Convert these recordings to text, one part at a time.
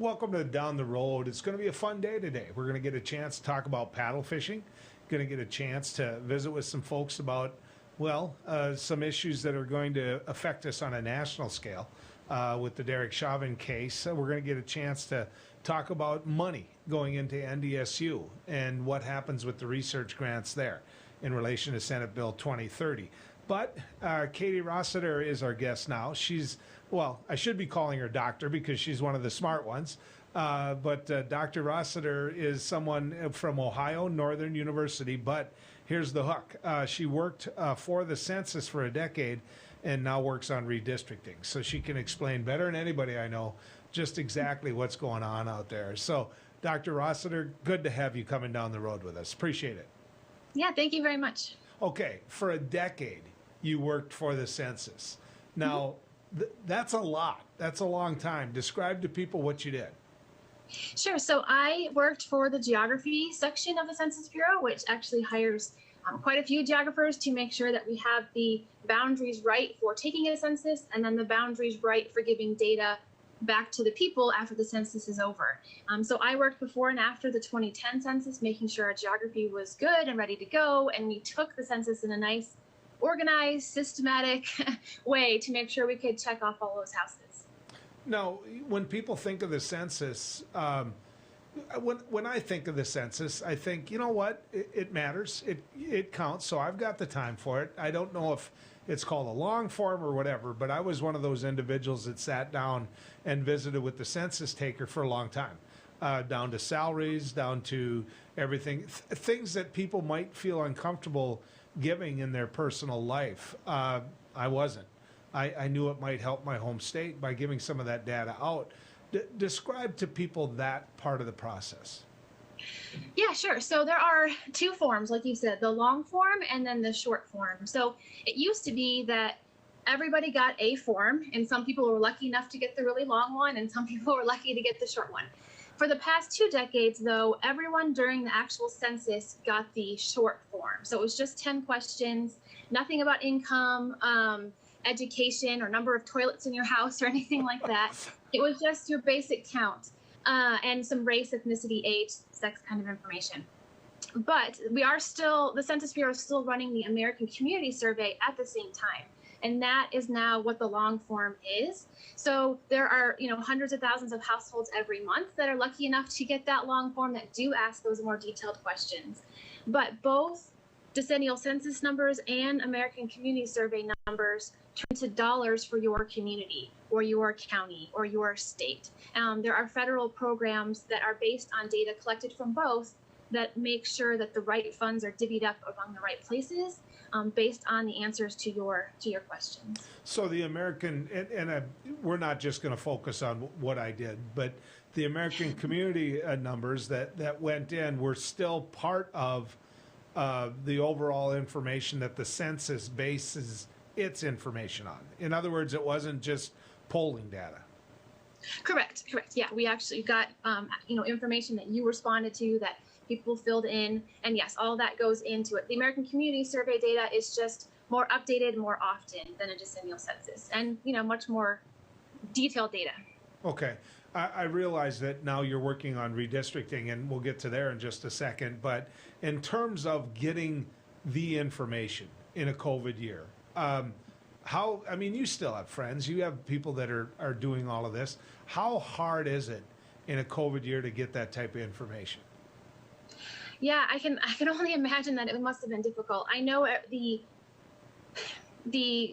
welcome to Down the Road. It's going to be a fun day today. We're going to get a chance to talk about paddle fishing. Going to get a chance to visit with some folks about, some issues that are going to affect us on a national scale with the Derek Chauvin case. We're going to get a chance to talk about money going into NDSU and what happens with the research grants there in relation to Senate Bill 2030. But Katy Rossiter is our guest now. She's, I should be calling her doctor because she's one of the smart ones. But Dr. Rossiter is someone from Ohio Northern University. But here's the hook. She worked for the Census for a decade and now works on redistricting. So she can explain better than anybody I know just exactly what's going on out there. So, Dr. Rossiter, good to have you coming down the road with us. Appreciate it. Yeah, thank you very much. Okay, for a decade, you worked for the Census. Now, that's a lot. That's a long time. Describe to people what you did. Sure. So I worked for the geography section of the Census Bureau, which actually hires quite a few geographers to make sure that we have the boundaries right for taking a census and then the boundaries right for giving data back to the people after the census is over. So I worked before and after the 2010 census, making sure our geography was good and ready to go. And we took the census in a nice, organized, systematic way to make sure we could check off all those houses. Now, when people think of the census, when I think of the census, I think, you know what, it matters. It counts, so I've got the time for it. I don't know if it's called a long form or whatever, but I was one of those individuals that sat down and visited with the census taker for a long time, down to salaries, down to everything, things that people might feel uncomfortable giving in their personal life. I wasn't. I knew it might help my home state by giving some of that data out. Describe to people that part of the process. Yeah, sure. So there are two forms, like you said, the long form and then the short form. So it used to be that everybody got a form, and some people were lucky enough to get the really long one, and some people were lucky to get the short one. For the past 2 decades, though, everyone during the actual census got the short form. So it was just 10 questions, nothing about income, education, or number of toilets in your house or anything like that. It was just your basic count and some race, ethnicity, age, sex kind of information. But the Census Bureau is still running the American Community Survey at the same time. And that is now what the long form is. So there are, hundreds of thousands of households every month that are lucky enough to get that long form that do ask those more detailed questions. But both decennial census numbers and American Community Survey numbers turn to dollars for your community or your county or your state. There are federal programs that are based on data collected from both that make sure that the right funds are divvied up among the right places based on the answers to your questions. So the American, we're not just going to focus on what I did, but the American community numbers that went in were still part of the overall information that the census bases its information on. In other words, it wasn't just polling data. Correct. Yeah, we actually got information that you responded to, that people filled in, and yes, all that goes into it. The American Community Survey data is just more updated more often than a decennial census, and much more detailed data. Okay. I realize that now you're working on redistricting, and we'll get to there in just a second, but in terms of getting the information in a COVID year, you still have friends, you have people that are doing all of this. How hard is it in a COVID year to get that type of information? Yeah, I can only imagine that it must have been difficult. I know the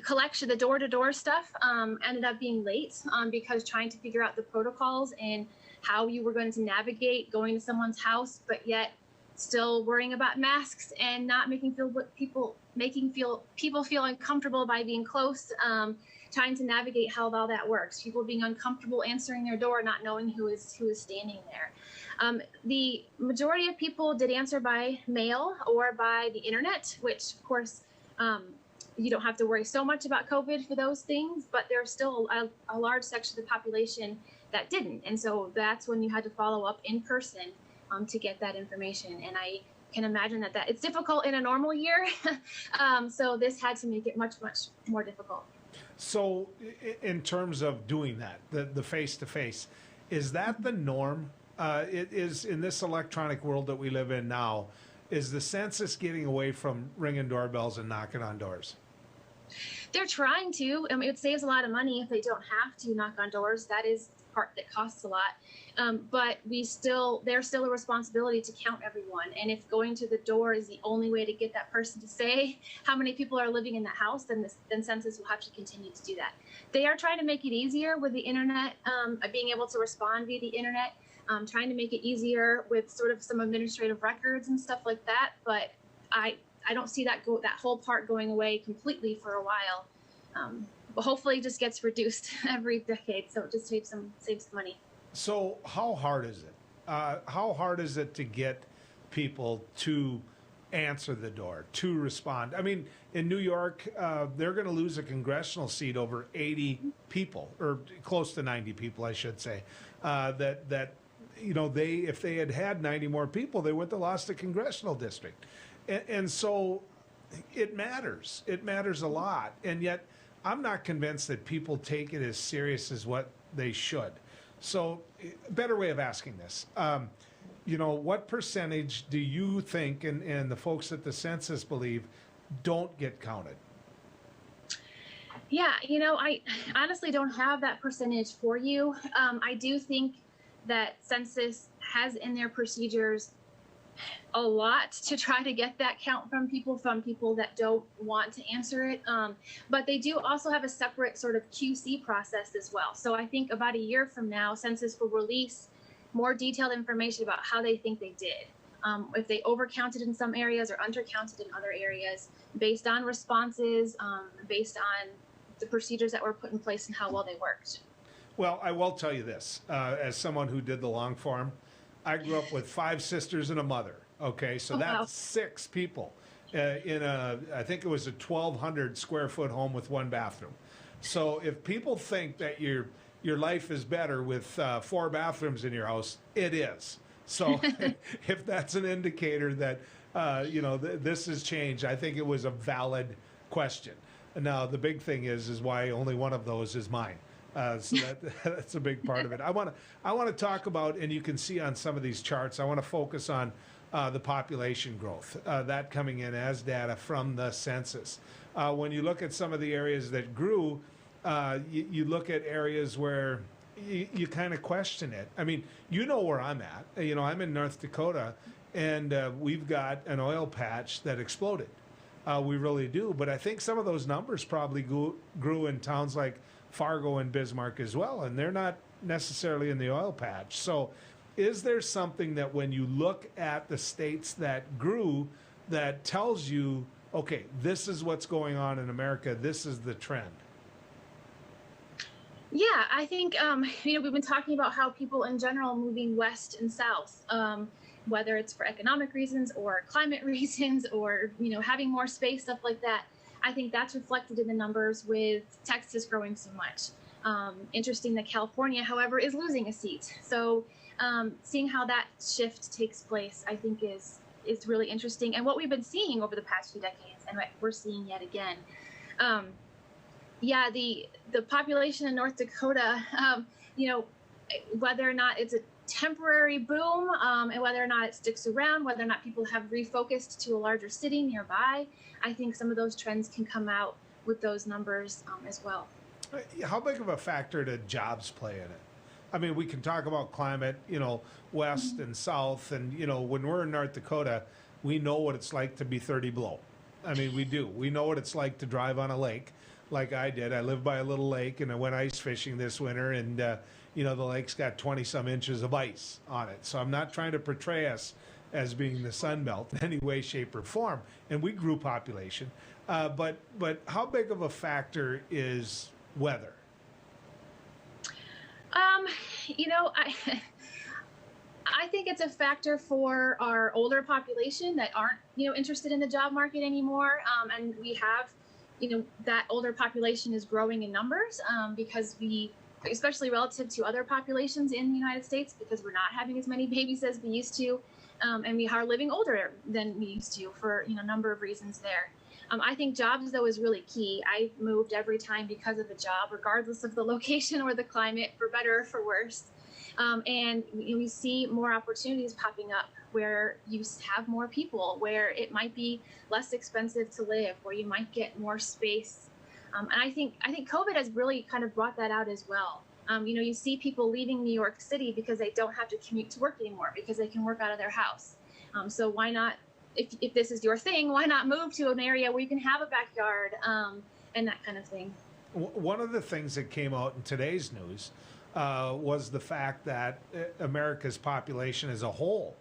collection, the door-to-door stuff ended up being late because trying to figure out the protocols and how you were going to navigate going to someone's house, but yet still worrying about masks and not making people feel uncomfortable by being close, trying to navigate how all that works. People being uncomfortable answering their door, not knowing who is standing there. The majority of people did answer by mail or by the internet, which of course you don't have to worry so much about COVID for those things, but there's still a large section of the population that didn't. And so that's when you had to follow up in person to get that information. And I can imagine that it's difficult in a normal year. So this had to make it much, much more difficult. So in terms of doing that, the face-to-face, Is that the norm? It is in this electronic world that we live in now. Is the census getting away from ringing doorbells and knocking on doors? They're trying to. It saves a lot of money if they don't have to knock on doors. That is the part that costs a lot. But there's still a responsibility to count everyone. And if going to the door is the only way to get that person to say how many people are living in the house, then Census will have to continue to do that. They are trying to make it easier with the internet, being able to respond via the internet, trying to make it easier with sort of some administrative records and stuff like that. But I don't see that whole part going away completely for a while. But hopefully it just gets reduced every decade, so it just saves some money. So how hard is it? How hard is it to get people to answer the door, to respond? I mean, in New York, they're going to lose a congressional seat over 80 people, or close to 90 people, I should say. If they had 90 more people, they wouldn't have lost a congressional district. And so it matters. It matters a lot. And yet I'm not convinced that people take it as serious as what they should. So a better way of asking this, what percentage do you think and the folks at the census believe don't get counted? Yeah, I honestly don't have that percentage for you. I do think that Census has in their procedures a lot to try to get that count from people that don't want to answer it. But they do also have a separate sort of QC process as well. So I think about a year from now, Census will release more detailed information about how they think they did. If they overcounted in some areas or undercounted in other areas, based on responses, based on the procedures that were put in place and how well they worked. Well, I will tell you this, as someone who did the long form, I grew up with 5 sisters and a mother. Okay, so that's 6 people in I think it was a 1,200 square foot home with 1 bathroom. So if people think that your life is better with 4 bathrooms in your house, it is. So if that's an indicator that this has changed, I think it was a valid question. Now the big thing is why only one of those is mine. So that's a big part of it. I want to talk about, and you can see on some of these charts, I want to focus on the population growth, that coming in as data from the census. When you look at some of the areas that grew, you look at areas where you kind of question it. I mean, where I'm at. I'm in North Dakota, and we've got an oil patch that exploded. We really do. But I think some of those numbers probably grew in towns like Fargo and Bismarck as well, and they're not necessarily in the oil patch. So is there something that when you look at the states that grew that tells you, okay, this is what's going on in America, this is the trend? Yeah, I think, we've been talking about how people in general moving west and south, whether it's for economic reasons or climate reasons or, having more space, stuff like that. I think that's reflected in the numbers with Texas growing so much. Interesting that California, however, is losing a seat. So seeing how that shift takes place, I think is really interesting. And what we've been seeing over the past few decades, and what we're seeing yet again. The population in North Dakota, whether or not it's a temporary boom and whether or not it sticks around, whether or not people have refocused to a larger city nearby, I think some of those trends can come out with those numbers as well. How big of a factor do jobs play in it? I mean, we can talk about climate, west and south, and, when we're in North Dakota, we know what it's like to be 30 below. I mean, we do. We know what it's like to drive on a lake like I did. I live by a little lake, and I went ice fishing this winter, and, the lake's got 20-some inches of ice on it. So I'm not trying to portray us as being the Sun Belt in any way, shape, or form. And we grew population. But how big of a factor is weather? I think it's a factor for our older population that aren't, interested in the job market anymore. And we have, that older population is growing in numbers because especially relative to other populations in the United States, because we're not having as many babies as we used to. And we are living older than we used to for, a number of reasons there. I think jobs, though, is really key. I've moved every time because of the job, regardless of the location or the climate, for better or for worse. And we see more opportunities popping up where you have more people, where it might be less expensive to live, where you might get more space. And I think COVID has really kind of brought that out as well. You see people leaving New York City because they don't have to commute to work anymore, because they can work out of their house. So why not, if this is your thing, why not move to an area where you can have a backyard and that kind of thing? One of the things that came out in today's news was the fact that America's population as a whole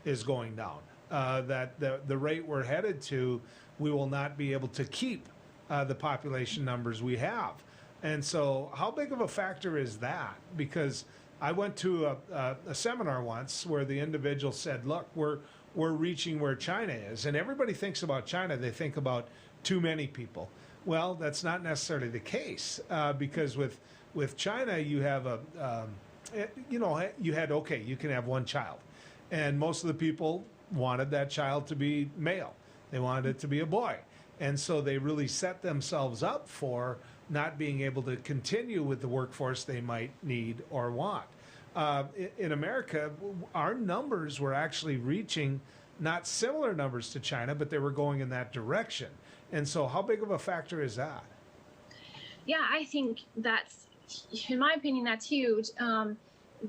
is going down. That the rate we're headed to, we will not be able to keep the population numbers we have. And so how big of a factor is that? Because I went to a seminar once where the individual said, look, we're reaching where China is. And everybody thinks about China, they think about too many people. Well, that's not necessarily the case, because with China, you have you can have one child. And most of the people wanted that child to be male. They wanted it to be a boy. And so they really set themselves up for not being able to continue with the workforce they might need or want. In America, our numbers were actually reaching not similar numbers to China, but they were going in that direction. And so how big of a factor is that? Yeah, I think that's, in my opinion, that's huge.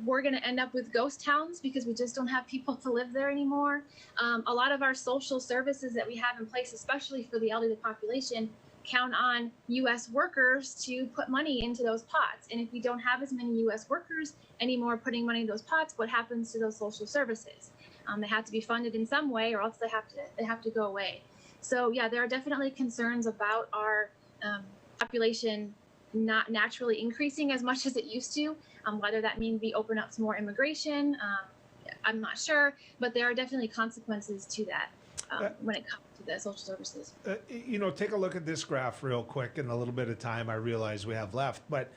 We're going to end up with ghost towns because we just don't have people to live there anymore. A lot of our social services that we have in place, especially for the elderly population, count on U.S. workers to put money into those pots. And if we don't have as many U.S. workers anymore putting money in those pots, what happens to those social services? They have to be funded in some way, or else they have to go away. So yeah, there are definitely concerns about our population not naturally increasing as much as it used to. Whether that means we open up some more immigration, I'm not sure, but there are definitely consequences to that when it comes to the social services. Take a look at this graph real quick in the little bit of time I realize we have left. But,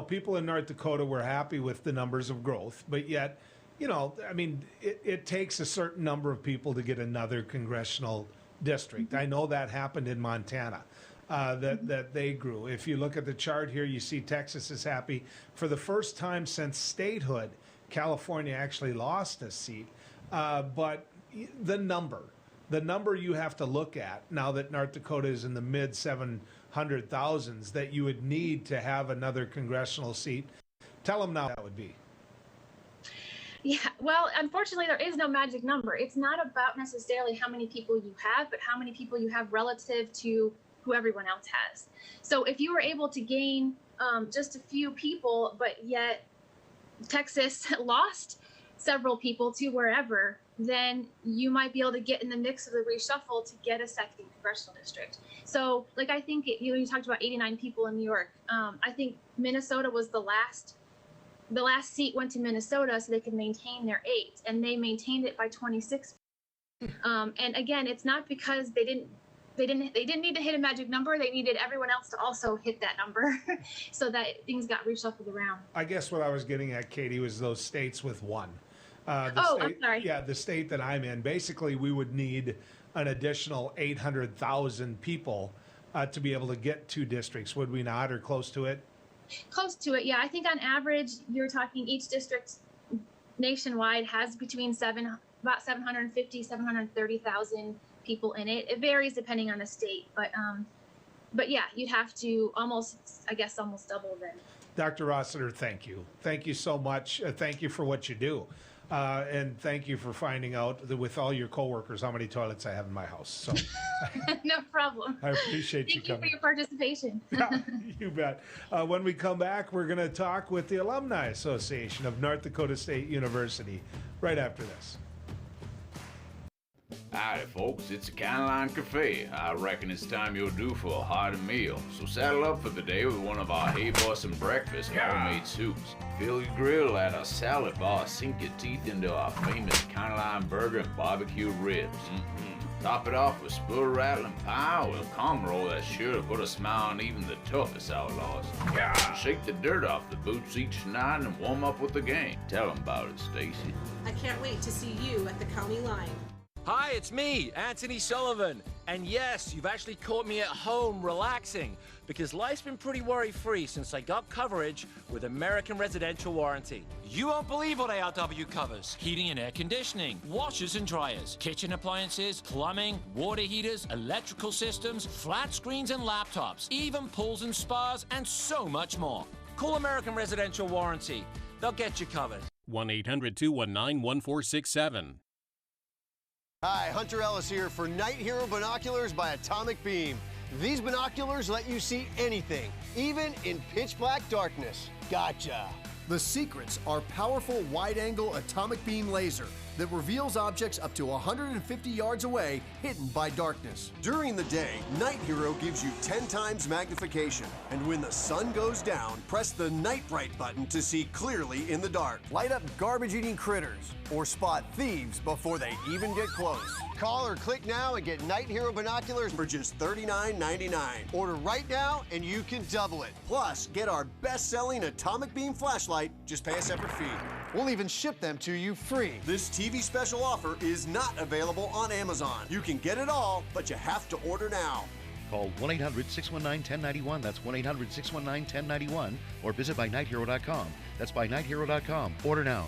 people in North Dakota were happy with the numbers of growth, but yet, it takes a certain number of people to get another congressional district. I know that happened in Montana. That they grew. If you look at the chart here, you see Texas is happy. For the first time since statehood, California actually lost a seat. But the number you have to look at now that North Dakota is in the mid 700,000s that you would need to have another congressional seat. Tell them now that would be. Yeah, well, unfortunately, there is no magic number. It's not about necessarily how many people you have, but how many people you have relative to who everyone else has. So if you were able to gain just a few people, but yet Texas lost several people to wherever, then you might be able to get in the mix of the reshuffle to get a second congressional district. So I think you talked about 89 people in New York. I think Minnesota was the last seat went to Minnesota so they could maintain their 8, and they maintained it by 26. And again, it's not because they didn't need to hit a magic number. They needed everyone else to also hit that number so that things got reshuffled around. I guess what I was getting at, Katy, was those states with one. I'm sorry. Yeah, the state that I'm in. Basically, we would need an additional 800,000 people to be able to get 2 districts. Would we not, or close to it? Close to it, yeah. I think on average, you're talking each district nationwide has between about 750, 730,000 people in it. It varies depending on the state, but yeah, you'd have to almost double then. Dr. Rossiter, thank you. Thank you so much. Thank you for what you do. And thank you for finding out that with all your coworkers how many toilets I have in my house. So no problem. I appreciate you coming. Thank you for your participation. Yeah, you bet. When we come back, we're going to talk with the Alumni Association of North Dakota State University right after this. Howdy folks, it's the Canine Cafe. I reckon it's time you're due for a hearty meal. So saddle up for the day with one of our Hey Bossin' breakfast homemade soups. Fill your grill at a salad bar, sink your teeth into our famous Canine burger and barbecue ribs. Top it off with spur rattling pie with a calm roll that's sure to put a smile on even the toughest outlaws. Shake the dirt off the boots each night and warm up with the gang. Tell them about it, Stacy. I can't wait to see you at the county line. Hi, it's me, Anthony Sullivan. And yes, you've actually caught me at home relaxing because life's been pretty worry-free since I got coverage with American Residential Warranty. You won't believe what ARW covers. Heating and air conditioning, washers and dryers, kitchen appliances, plumbing, water heaters, electrical systems, flat screens and laptops, even pools and spas, and so much more. Call American Residential Warranty. They'll get you covered. 1-800-219-1467. Hi, Hunter Ellis here for Night Hero Binoculars by Atomic Beam. These binoculars let you see anything, even in pitch black darkness. Gotcha. The secrets are powerful wide-angle atomic beam laser that reveals objects up to 150 yards away, hidden by darkness. During the day, Night Hero gives you 10 times magnification. And when the sun goes down, press the Night Bright button to see clearly in the dark. Light up garbage-eating critters or spot thieves before they even get close. Call or click now and get Night Hero binoculars for just $39.99. Order right now and you can double it. Plus, get our best-selling atomic beam flashlight. Just pay a separate fee. We'll even ship them to you free. This TV special offer is not available on Amazon. You can get it all, but you have to order now. Call 1-800-619-1091. That's 1-800-619-1091. Or visit bynighthero.com. That's bynighthero.com. Order now.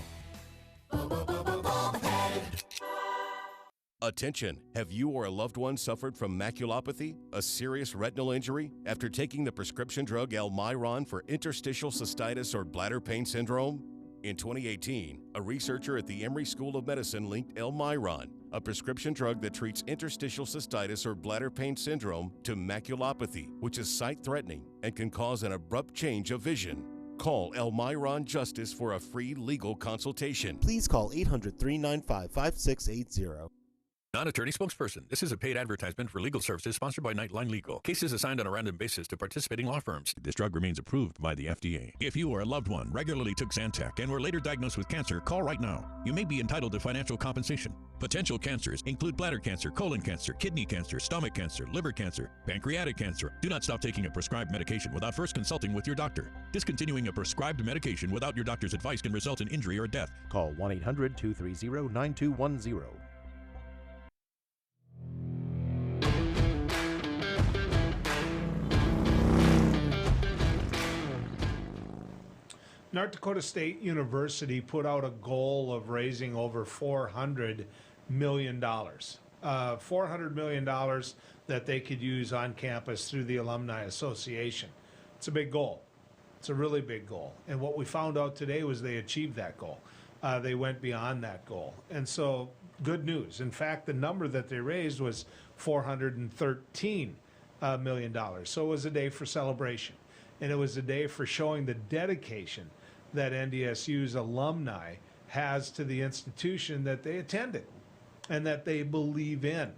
Attention! Have you or a loved one suffered from maculopathy, a serious retinal injury, after taking the prescription drug Almiron for interstitial cystitis or bladder pain syndrome? In 2018, a researcher at the Emory School of Medicine linked Almiron, a prescription drug that treats interstitial cystitis or bladder pain syndrome, to maculopathy, which is sight-threatening and can cause an abrupt change of vision. Call Almiron Justice for a free legal consultation. Please call 800-395-5680. Non-attorney spokesperson. This is a paid advertisement for legal services sponsored by Nightline Legal. Cases assigned on a random basis to participating law firms. This drug remains approved by the FDA. If you or a loved one regularly took Zantac and were later diagnosed with cancer, call right now. You may be entitled to financial compensation. Potential cancers include bladder cancer, colon cancer, kidney cancer, stomach cancer, liver cancer, pancreatic cancer. Do not stop taking a prescribed medication without first consulting with your doctor. Discontinuing a prescribed medication without your doctor's advice can result in injury or death. Call 1-800-230-9210. North Dakota State University put out a goal of raising over $400 million. $400 million that they could use on campus through the Alumni Association. It's a big goal. It's a really big goal. And what we found out today was they achieved that goal. They went beyond that goal. And so, good news. In fact, the number that they raised was $413 million. So it was a day for celebration. And it was a day for showing the dedication that NDSU's alumni has to the institution that they attended and that they believe in.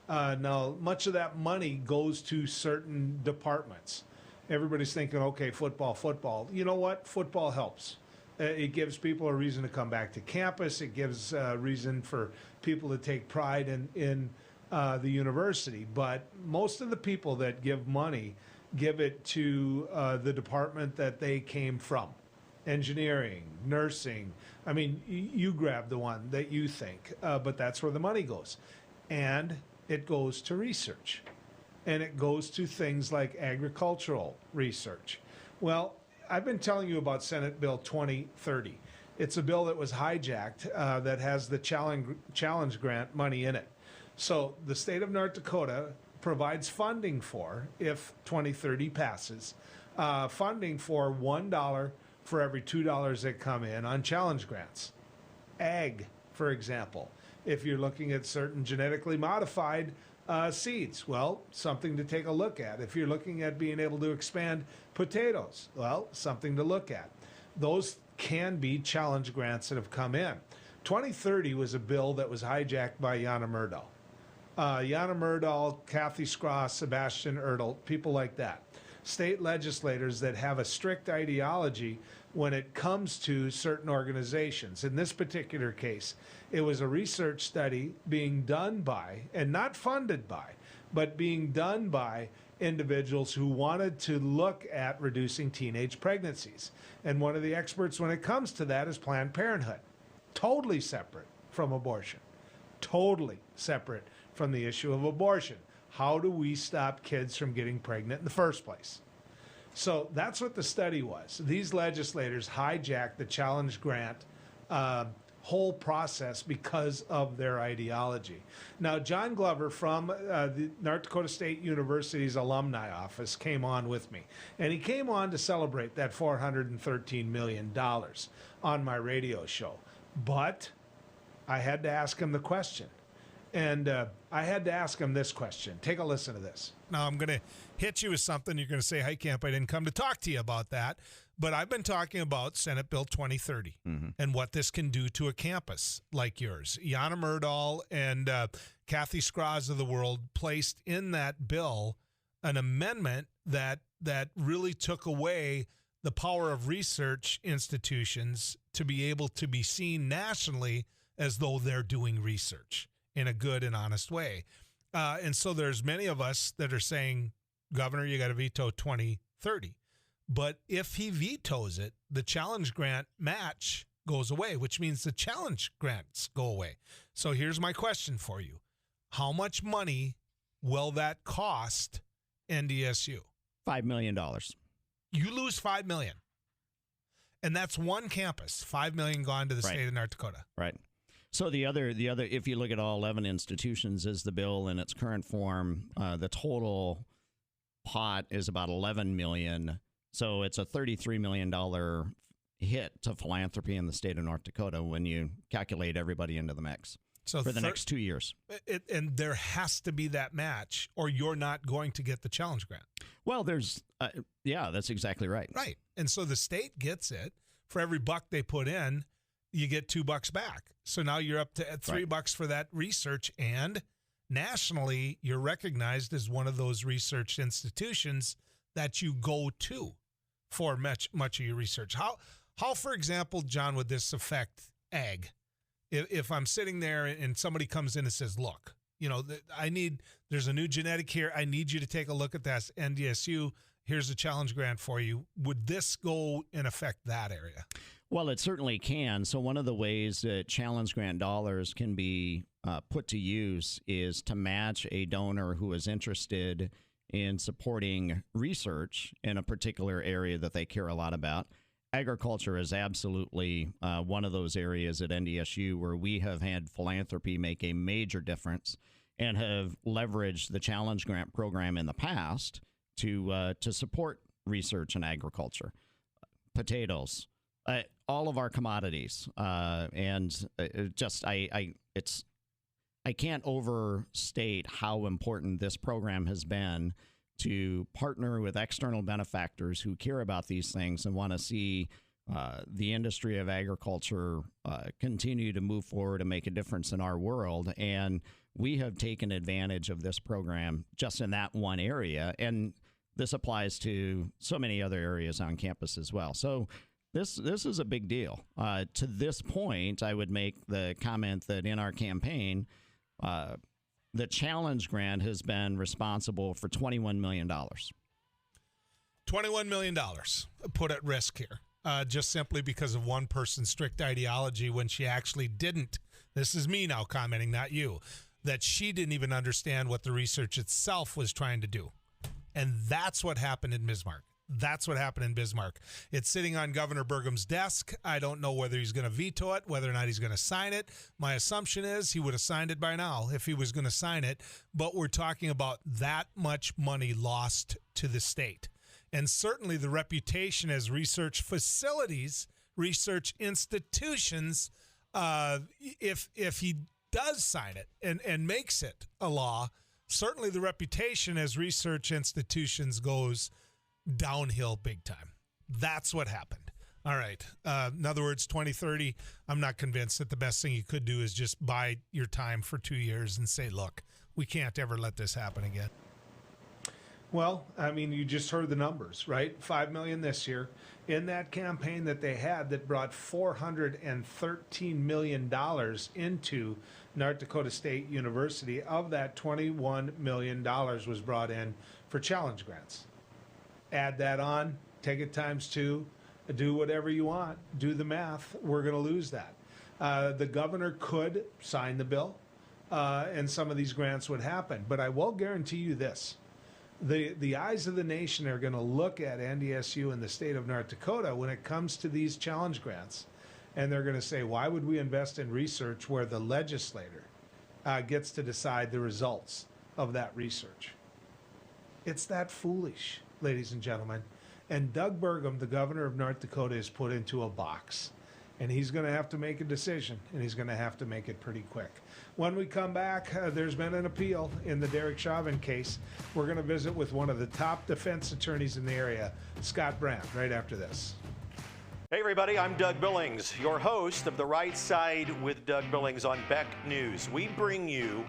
Now, much of that money goes to certain departments. Everybody's thinking, okay, football. You know what? Football helps. It gives people a reason to come back to campus. It gives a reason for people to take pride in the university. But most of the people that give money give it to the department that they came from. Engineering, nursing. I mean, you grab the one that you think, but that's where the money goes. And it goes to research. And it goes to things like agricultural research. Well, I've been telling you about Senate Bill 2030. It's a bill that was hijacked that has the challenge grant money in it. So the state of North Dakota provides funding for, if 2030 passes, funding for $1 for every $2 that come in on challenge grants. Ag, for example, if you're looking at certain genetically modified seeds, well, something to take a look at. If you're looking at being able to expand potatoes, well, something to look at. Those can be challenge grants that have come in. 2030 was a bill that was hijacked by Yana Myrdal. Yana Myrdal, Kathy Scross, Sebastian Ertl, people like that. State legislators that have a strict ideology when it comes to certain organizations. In this particular case, it was a research study being done by, and not funded by, but being done by individuals who wanted to look at reducing teenage pregnancies. And one of the experts when it comes to that is Planned Parenthood. Totally separate from abortion. totally separate from the issue of abortion. How do we stop kids from getting pregnant in the first place? So that's what the study was. These legislators hijacked the challenge grant whole process because of their ideology. Now, John Glover from the North Dakota State University's alumni office came on with me, and he came on to celebrate that $413 million on my radio show. But I had to ask him the question. And I had to ask him this question. Take a listen to this. Now, I'm going to hit you with something. You're going to say, Heitkamp, I didn't come to talk to you about that. But I've been talking about Senate Bill 2030 and what this can do to a campus like yours. Jana Myrdal and Kathy Skroz of the world placed in that bill an amendment that really took away the power of research institutions to be able to be seen nationally as though they're doing research in a good and honest way. And so there's many of us that are saying, Governor, you got to veto 2030. But if he vetoes it, the challenge grant match goes away, which means the challenge grants go away. So here's my question for you. How much money will that cost NDSU? $5 million. You lose $5 million. And that's one campus, $5 million gone to the state of North Dakota. Right. So the other, if you look at all 11 institutions, is the bill in its current form, the total pot is about $11 million. So it's a $33 million hit to philanthropy in the state of North Dakota when you calculate everybody into the mix for the next 2 years. And there has to be that match, or you're not going to get the challenge grant. Well, there's, yeah, that's exactly right. Right. And so the state gets it. For every buck they put in, you get $2 back. So now you're up to $3 for that research, and nationally you're recognized as one of those research institutions that you go to for much of your research. How, for example, John, would this affect ag? If I'm sitting there and somebody comes in and says, look, you know, there's a new genetic here. I need you to take a look at that NDSU. Here's a challenge grant for you. Would this go and affect that area? Well, it certainly can. So one of the ways that challenge grant dollars can be put to use is to match a donor who is interested in supporting research in a particular area that they care a lot about. Agriculture is absolutely one of those areas at NDSU where we have had philanthropy make a major difference and have leveraged the challenge grant program in the past to support research in agriculture. Potatoes, all of our commodities, and I can't overstate how important this program has been to partner with external benefactors who care about these things and want to see the industry of agriculture continue to move forward and make a difference in our world. And we have taken advantage of this program just in that one area. And this applies to so many other areas on campus as well. So this is a big deal. To this point, I would make the comment that in our campaign, the challenge grant has been responsible for $21 million. $21 million put at risk here, just simply because of one person's strict ideology when she actually didn't. This is me now commenting, not you, that she didn't even understand what the research itself was trying to do. And that's what happened in Bismarck. That's what happened in Bismarck. It's sitting on Governor Burgum's desk. I don't know whether he's going to veto it, whether or not he's going to sign it. My assumption is he would have signed it by now if he was going to sign it. But we're talking about that much money lost to the state. And certainly the reputation as research facilities, research institutions, if he does sign it and makes it a law, certainly the reputation as research institutions goes downhill big time. That's what happened. All right. In other words, 2030, I'm not convinced that the best thing you could do is just buy your time for 2 years and say, look, we can't ever let this happen again. Well, I mean, you just heard the numbers, right? $5 million this year. In that campaign that they had that brought $413 million into North Dakota State University, of that $21 million was brought in for challenge grants. Add that on, take it times 2, do whatever you want, do the math. We're going to lose that. The governor could sign the bill. and some of these grants would happen. But I will guarantee you this. The eyes of the nation are going to look at NDSU and the state of North Dakota when it comes to these challenge grants. And they're going to say, why would we invest in research where the legislator gets to decide the results of that research? It's that foolish, ladies and gentlemen. And Doug Burgum, the governor of North Dakota, is put into a box. And he's going to have to make a decision, and he's going to have to make it pretty quick. When we come back, there's been an appeal in the Derek Chauvin case. We're going to visit with one of the top defense attorneys in the area, Scott Brand, right after this. Hey everybody, I'm Doug Billings, your host of The Right Side with Doug Billings on Beck News. We bring you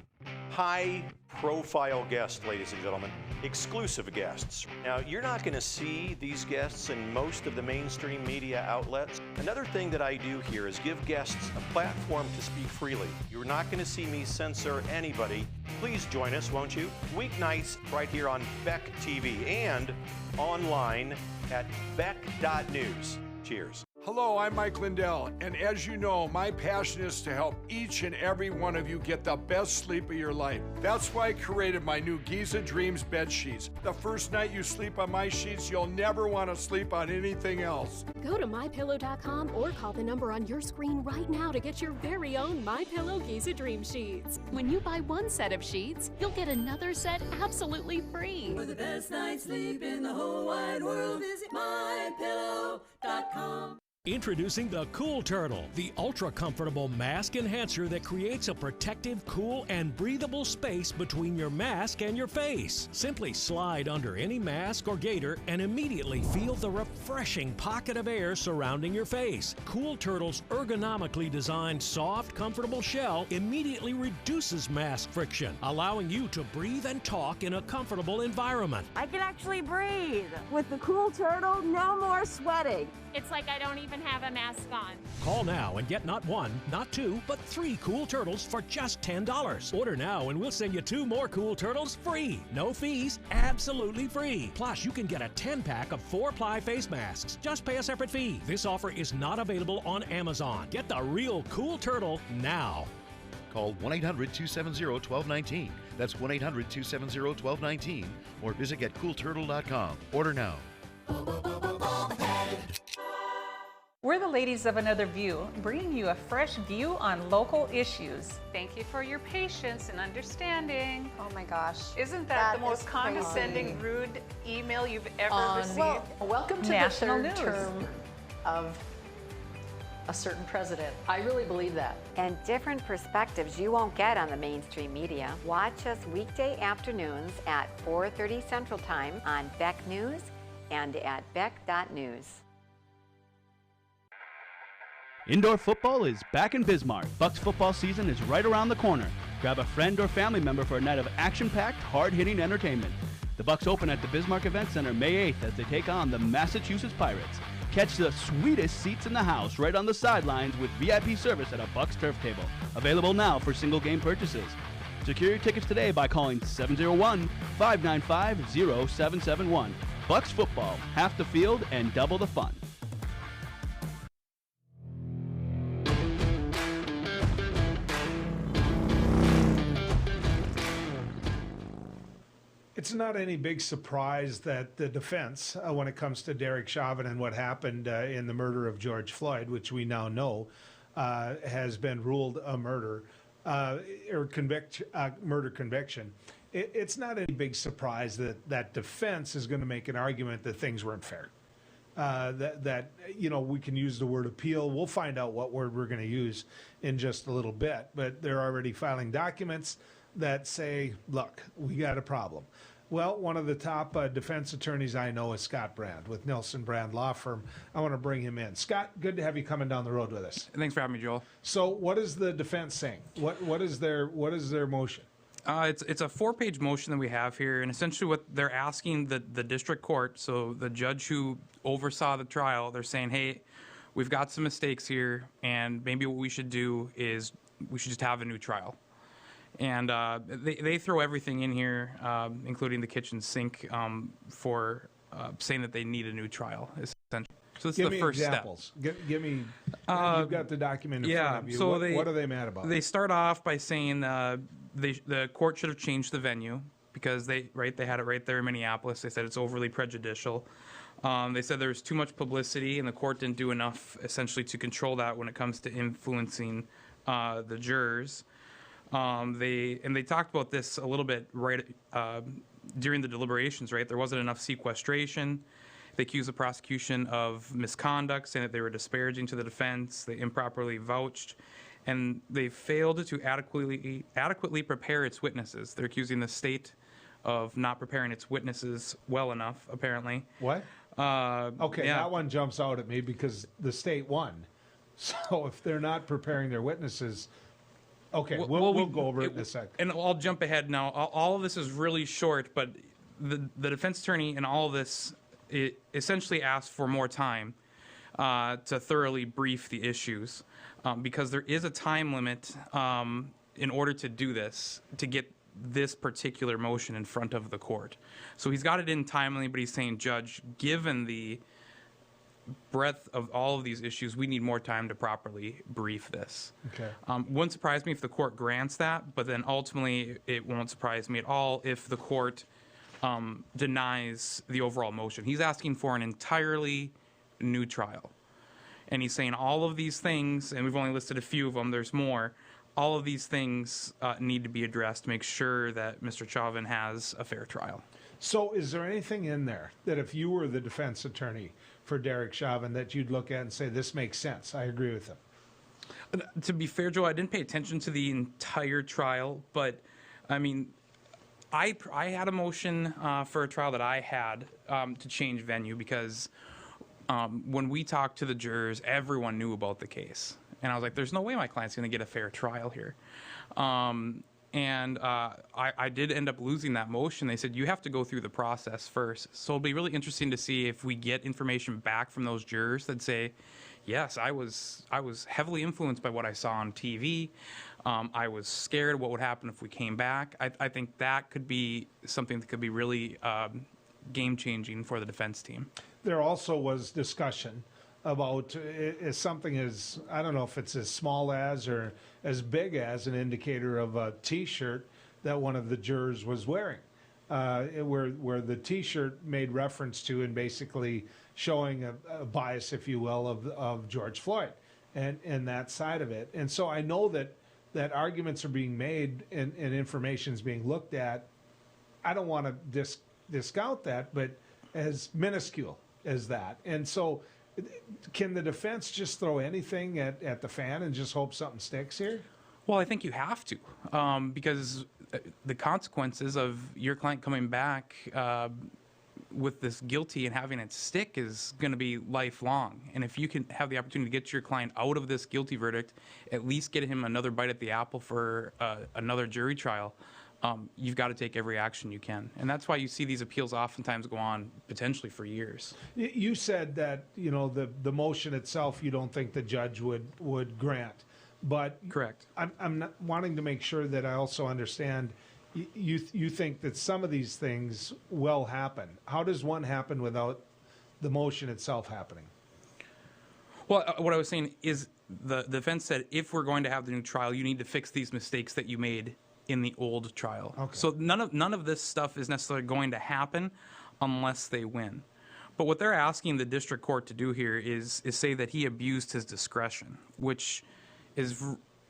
high-profile guests, ladies and gentlemen, exclusive guests. Now, you're not going to see these guests in most of the mainstream media outlets. Another thing that I do here is give guests a platform to speak freely. You're not going to see me censor anybody. Please join us, won't you? Weeknights right here on Beck TV and online at beck.news. Cheers. Hello, I'm Mike Lindell, and as you know, my passion is to help each and every one of you get the best sleep of your life. That's why I created my new Giza Dreams bed sheets. The first night you sleep on my sheets, you'll never want to sleep on anything else. Go to MyPillow.com or call the number on your screen right now to get your very own MyPillow Giza Dream sheets. When you buy one set of sheets, you'll get another set absolutely free. For the best night's sleep in the whole wide world, visit MyPillow.com. Introducing the Cool Turtle, the ultra-comfortable mask enhancer that creates a protective, cool, and breathable space between your mask and your face. Simply slide under any mask or gaiter and immediately feel the refreshing pocket of air surrounding your face. Cool Turtle's ergonomically designed, soft, comfortable shell immediately reduces mask friction, allowing you to breathe and talk in a comfortable environment. I can actually breathe. With the Cool Turtle, no more sweating. It's like I don't even have a mask on. Call now and get not one, not two, but 3 Cool Turtles for just $10. Order now and we'll send you 2 more Cool Turtles free. No fees, absolutely free. Plus, you can get a 10-pack of 4-ply face masks. Just pay a separate fee. This offer is not available on Amazon. Get the real Cool Turtle now. Call 1-800-270-1219. That's 1-800-270-1219. Or visit getcoolturtle.com. Order now. We're the ladies of Another View, bringing you a fresh view on local issues. Thank you for your patience and understanding. Oh my gosh. Isn't that the most condescending, rude email you've ever received? Well, welcome to National the third news. term of a certain president. I really believe that. And different perspectives you won't get on the mainstream media. Watch us weekday afternoons at 4:30 Central Time on Beck News and at beck.news. Indoor football is back in Bismarck. Bucks football season is right around the corner. Grab a friend or family member for a night of action-packed, hard-hitting entertainment. The Bucks open at the Bismarck Event Center May 8th as they take on the Massachusetts Pirates. Catch the sweetest seats in the house right on the sidelines with VIP service at a Bucks turf table. Available now for single game purchases. Secure your tickets today by calling 701-595-0771. Bucks football, half the field and double the fun. It's not any big surprise that the defense, when it comes to Derek Chauvin and what happened in the murder of George Floyd, which we now know has been ruled a murder or murder conviction, it's not any big surprise that defense is going to make an argument that things weren't fair. That you know, we can use the word appeal. We'll find out what word we're going to use in just a little bit, but they're already filing documents that say, look, we got a problem. Well, one of the top defense attorneys I know is Scott Brand with Nelson Brand Law Firm. I want to bring him in. Scott, good to have you coming down the road with us. Thanks for having me, Joel. So what is the defense saying? What is their motion? It's a 4-page motion that we have here, and essentially what they're asking the district court, so the judge who oversaw the trial, they're saying, hey, we've got some mistakes here, and maybe what we should do is we should just have a new trial. And they throw everything in here, including the kitchen sink, for saying that they need a new trial, essentially. So this Give is the me first examples. Give me. You've got the document in front of you. So what are they mad about? They start off by saying the court should have changed the venue because they had it right there in Minneapolis. They said it's overly prejudicial. They said there was too much publicity and the court didn't do enough essentially to control that when it comes to influencing the jurors. They talked about this a little bit during the deliberations. Right, there wasn't enough sequestration. They accused the prosecution of misconduct, saying that they were disparaging to the defense. They improperly vouched, and they failed to adequately prepare its witnesses. They're accusing the state of not preparing its witnesses well enough, apparently. What? Okay, that one jumps out at me because the state won. So if they're not preparing their witnesses, okay, we'll go over it in a second. And I'll jump ahead now. All of this is really short, but the defense attorney in all of this essentially asked for more time to thoroughly brief the issues because there is a time limit in order to do this, to get this particular motion in front of the court. So he's got it in timely, but he's saying, Judge, given the breadth of all of these issues, we need more time to properly brief this. Okay. Wouldn't surprise me if the court grants that, but then ultimately it won't surprise me at all if the court denies the overall motion. He's asking for an entirely new trial. And he's saying all of these things, and we've only listed a few of them, there's more, all of these things need to be addressed to make sure that Mr. Chauvin has a fair trial. So is there anything in there that if you were the defense attorney for Derek Chauvin that you'd look at and say, this makes sense, I agree with him? To be fair, Joe, I didn't pay attention to the entire trial, but I mean, I had a motion for a trial that I had to change venue because when we talked to the jurors, everyone knew about the case. And I was like, there's no way my client's going to get a fair trial here. And I did end up losing that motion. They said, you have to go through the process first. So it'll be really interesting to see if we get information back from those jurors that say, yes, I was heavily influenced by what I saw on TV. I was scared what would happen if we came back. I think that could be something that could be really game-changing for the defense team. There also was discussion about is something as, I don't know if it's as small as or as big as an indicator of a T-shirt that one of the jurors was wearing, where the T-shirt made reference to and basically showing a bias, if you will, of George Floyd and that side of it. And so I know that arguments are being made and information is being looked at. I don't want to discount that, but as minuscule as that. And so can the defense just throw anything at the fan and just hope something sticks here? Well, I think you have to, because the consequences of your client coming back with this guilty and having it stick is going to be lifelong. And if you can have the opportunity to get your client out of this guilty verdict, at least get him another bite at the apple for another jury trial, you've got to take every action you can. And that's why you see these appeals oftentimes go on potentially for years. You said that, you know, the motion itself you don't think the judge would grant. But correct. I'm not wanting to make sure that I also understand you think that some of these things will happen. How does one happen without the motion itself happening? Well, what I was saying is the defense said if we're going to have the new trial, you need to fix these mistakes that you made in the old trial. Okay. So none of this stuff is necessarily going to happen unless they win. But what they're asking the district court to do here is say that he abused his discretion, which is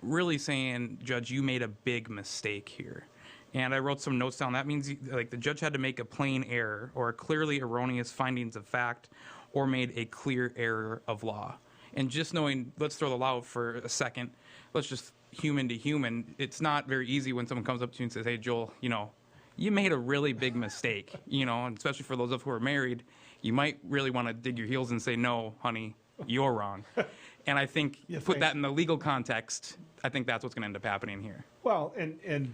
really saying, Judge, you made a big mistake here. And I wrote some notes down. That means like the judge had to make a plain error or a clearly erroneous findings of fact or made a clear error of law. And just knowing, let's throw the law out for a second. Let's just human to human. It's not very easy when someone comes up to you and says, hey, Joel, you know, you made a really big mistake, you know, and especially for those of us who are married, you might really want to dig your heels and say, no, honey, you're wrong. And I think put that in the legal context, I think that's what's going to end up happening here. Well, and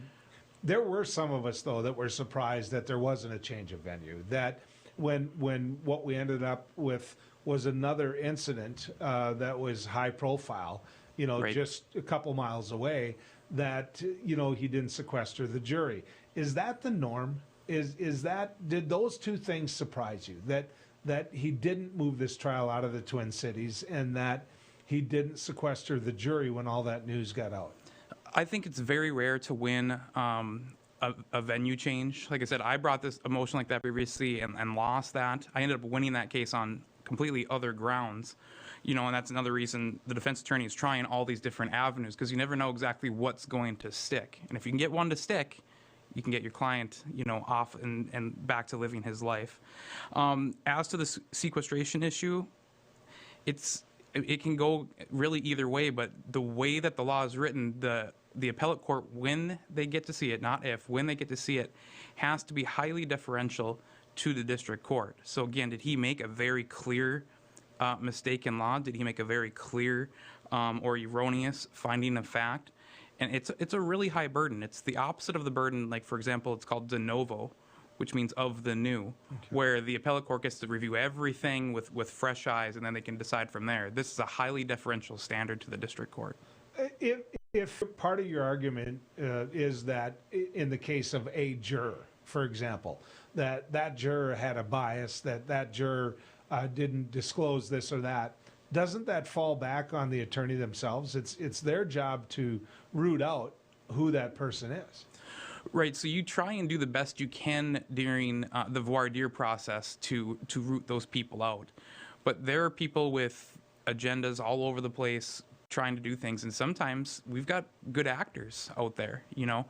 there were some of us, though, that were surprised that there wasn't a change of venue, that when what we ended up with was another incident that was high profile, you know, right, just a couple miles away, that, you know, he didn't sequester the jury. Is that the norm? Did those two things surprise you? that he didn't move this trial out of the Twin Cities and that he didn't sequester the jury when all that news got out? I think it's very rare to win a venue change. Like I said, I brought this a motion like that previously and lost that. I ended up winning that case on completely other grounds, you know, and that's another reason the defense attorney is trying all these different avenues, because you never know exactly what's going to stick. And if you can get one to stick, you can get your client, you know, off and back to living his life. As to the sequestration issue, it can go really either way, but the way that the law is written, the appellate court, when they get to see it, not if, when they get to see it, has to be highly deferential to the district court. So again, did he make a very clear mistake in law? Did he make a very clear or erroneous finding of fact? And it's a really high burden. It's the opposite of the burden, like, for example, it's called de novo, which means of the new, where the appellate court gets to review everything with fresh eyes, and then they can decide from there. This is a highly deferential standard to the district court. If part of your argument is that in the case of a juror, for example, that juror had a bias, that juror didn't disclose this or that, doesn't that fall back on the attorney themselves? It's their job to root out who that person is. Right, so you try and do the best you can during the voir dire process to root those people out. But there are people with agendas all over the place trying to do things, and sometimes we've got good actors out there, you know.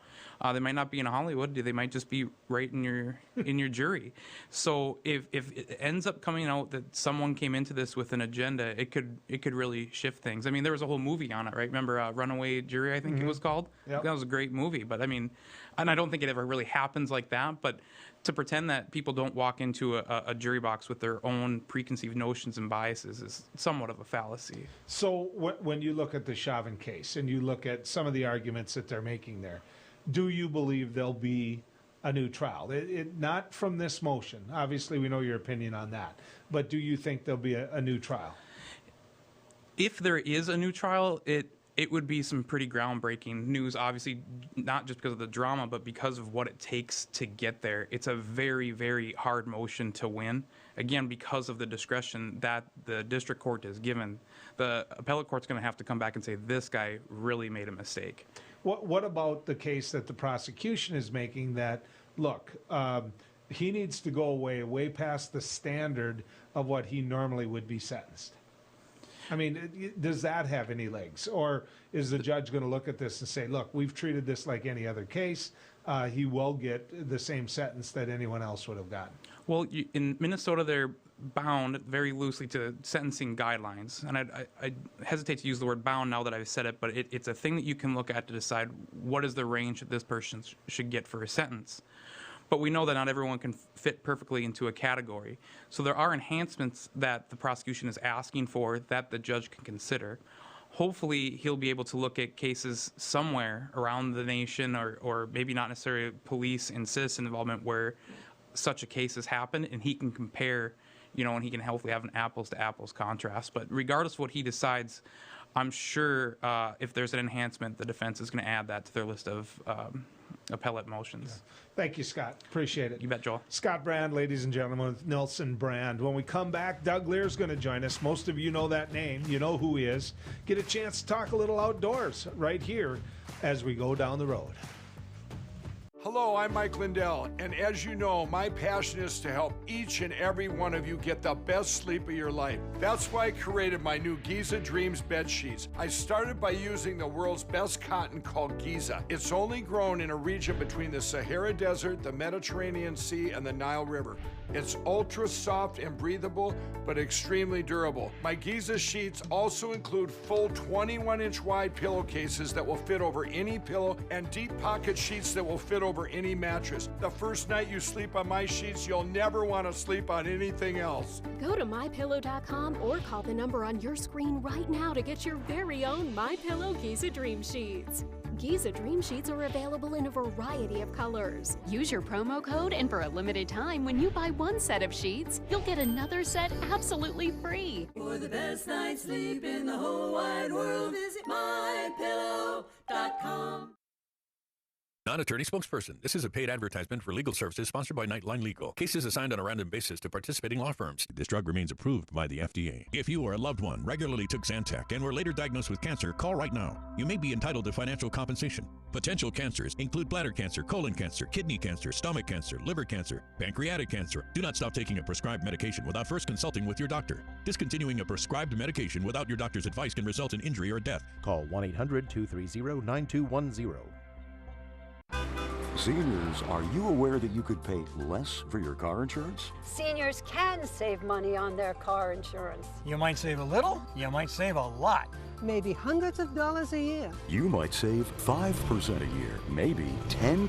They might not be in Hollywood, they might just be right in your jury. So if it ends up coming out that someone came into this with an agenda, it could really shift things. I mean, there was a whole movie on it, right? Remember Runaway Jury, I think it was called? Yep. That was a great movie, but I mean, and I don't think it ever really happens like that, but to pretend that people don't walk into a jury box with their own preconceived notions and biases is somewhat of a fallacy. So when you look at the Chauvin case and you look at some of the arguments that they're making there, do you believe there'll be a new trial? Not from this motion. Obviously, we know your opinion on that. But do you think there'll be a new trial? If there is a new trial, it would be some pretty groundbreaking news, obviously, not just because of the drama, but because of what it takes to get there. It's a very, very hard motion to win. Again, because of the discretion that the district court is given, the appellate court's going to have to come back and say, this guy really made a mistake. What about the case that the prosecution is making that, look, he needs to go way past the standard of what he normally would be sentenced? I mean, does that have any legs? Or is the judge going to look at this and say, look, we've treated this like any other case. He will get the same sentence that anyone else would have gotten? Well, in Minnesota, they're bound very loosely to sentencing guidelines. And I hesitate to use the word bound now that I've said it, but it's a thing that you can look at to decide what is the range that this person should get for a sentence. But we know that not everyone can fit perfectly into a category. So there are enhancements that the prosecution is asking for that the judge can consider. Hopefully, he'll be able to look at cases somewhere around the nation, or maybe not necessarily police and citizen involvement, where such a case has happened, and he can compare, you know, and he can hopefully have an apples-to-apples contrast. But regardless of what he decides, I'm sure if there's an enhancement, the defense is going to add that to their list of appellate motions. Yeah. Thank you, Scott. Appreciate it. You bet, Joel. Scott Brand, ladies and gentlemen, with Nelson Brand. When we come back, Doug Lear's going to join us. Most of you know that name. You know who he is. Get a chance to talk a little outdoors right here as we go down the road. Hello, I'm Mike Lindell, and as you know, my passion is to help each and every one of you get the best sleep of your life. That's why I created my new Geese Dreams bed sheets. I started by using the world's best cotton called Geese. It's only grown in a region between the Sahara Desert, the Mediterranean Sea, and the Nile River. It's ultra soft and breathable, but extremely durable. My Geese sheets also include full 21-inch wide pillowcases that will fit over any pillow, and deep pocket sheets that will fit over any mattress. The first night you sleep on my sheets, you'll never want to sleep on anything else. Go to MyPillow.com or call the number on your screen right now to get your very own MyPillow Geese Dream Sheets. Geese Dream Sheets are available in a variety of colors. Use your promo code, and for a limited time, when you buy one set of sheets, you'll get another set absolutely free. For the best night's sleep in the whole wide world, visit MyPillow.com. Non-attorney spokesperson. This is a paid advertisement for legal services sponsored by Nightline Legal. Cases assigned on a random basis to participating law firms. This drug remains approved by the FDA. If you or a loved one regularly took Zantac and were later diagnosed with cancer, call right now. You may be entitled to financial compensation. Potential cancers include bladder cancer, colon cancer, kidney cancer, stomach cancer, liver cancer, pancreatic cancer. Do not stop taking a prescribed medication without first consulting with your doctor. Discontinuing a prescribed medication without your doctor's advice can result in injury or death. Call 1-800-230-9210. Seniors, are you aware that you could pay less for your car insurance? Seniors can save money on their car insurance. You might save a little, you might save a lot. Maybe hundreds of dollars a year. You might save 5% a year, maybe 10%,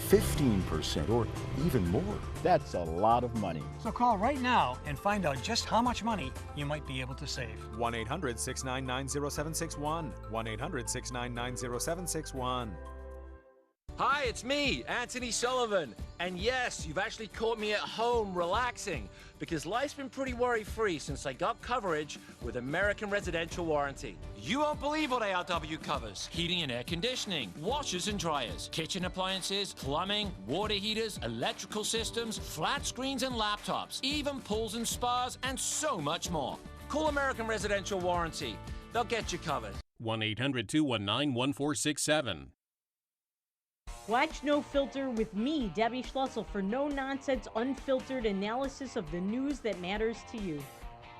15%, or even more. That's a lot of money. So call right now and find out just how much money you might be able to save. 1-800-699-0761. 1-800-699-0761. Hi, it's me, Anthony Sullivan. And yes, you've actually caught me at home relaxing because life's been pretty worry-free since I got coverage with American Residential Warranty. You won't believe what ARW covers. Heating and air conditioning, washers and dryers, kitchen appliances, plumbing, water heaters, electrical systems, flat screens and laptops, even pools and spas, and so much more. Call American Residential Warranty. They'll get you covered. 1-800-219-1467. Watch No Filter with me, Debbie Schlussel, for no-nonsense, unfiltered analysis of the news that matters to you.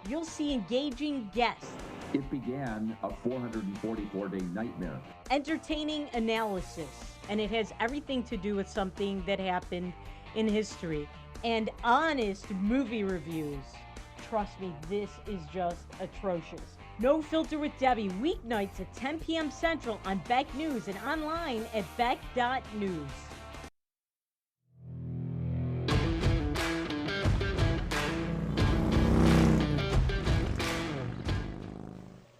You'll see engaging guests. It began a 444-day nightmare. Entertaining analysis. And it has everything to do with something that happened in history. And honest movie reviews. Trust me, this is just atrocious. No Filter with Debbie, weeknights at 10 p.m. Central on Beck News and online at beck.news.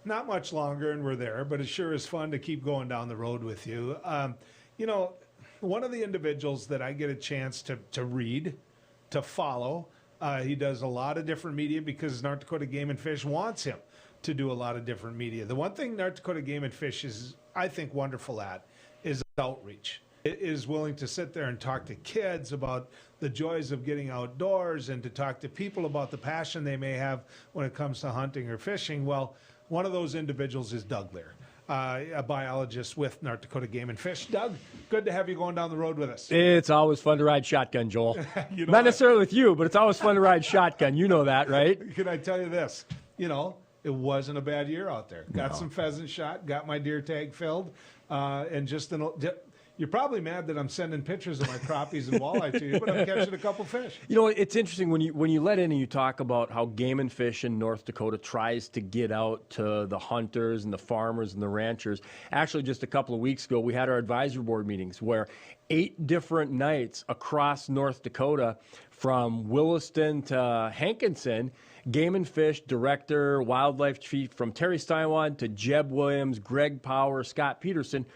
Not much longer, and we're there, but it sure is fun to keep going down the road with you. You know, one of the individuals that I get a chance to read, to follow, he does a lot of different media because North Dakota Game and Fish wants him to do a lot of different media. The one thing North Dakota Game and Fish is, I think, wonderful at is outreach. It is willing to sit there and talk to kids about the joys of getting outdoors and to talk to people about the passion they may have when it comes to hunting or fishing. Well, one of those individuals is Doug Leier, a biologist with North Dakota Game and Fish. Doug, good to have you going down the road with us. It's always fun to ride shotgun, Joel. You know Not necessarily with you, but it's always fun to ride shotgun. You know that, right? Can I tell you this? You know, it wasn't a bad year out there. Got No. some pheasant shot, got my deer tag filled, and just you're probably mad that I'm sending pictures of my crappies and walleye to you, but I'm catching a couple fish. You know, it's interesting when you let in and you talk about how Game and Fish in North Dakota tries to get out to the hunters and the farmers and the ranchers. Actually, just a couple of weeks ago, we had our advisory board meetings where 8 different nights across North Dakota, from Williston to Hankinson, Game and Fish Director, Wildlife Chief, from Terry Steinwad to Jeb Williams, Greg Power, Scott Peterson,